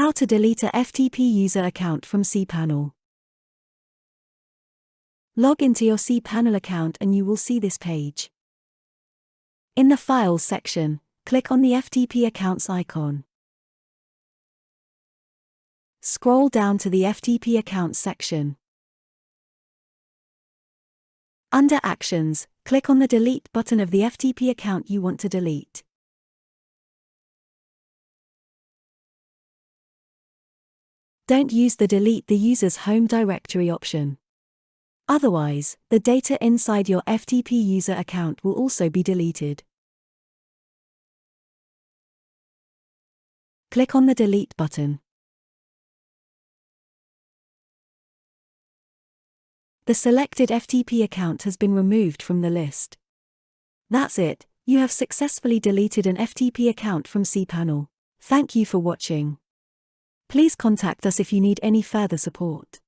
How to delete a FTP user account from cPanel. Log into your cPanel account and you will see this page. In the Files section, click on the FTP Accounts icon. Scroll down to the FTP Accounts section. Under Actions, click on the Delete button of the FTP account you want to delete. Don't use the Delete the user's home directory option. Otherwise, the data inside your FTP user account will also be deleted. Click on the Delete button. The selected FTP account has been removed from the list. That's it, you have successfully deleted an FTP account from cPanel. Thank you for watching. Please contact us if you need any further support.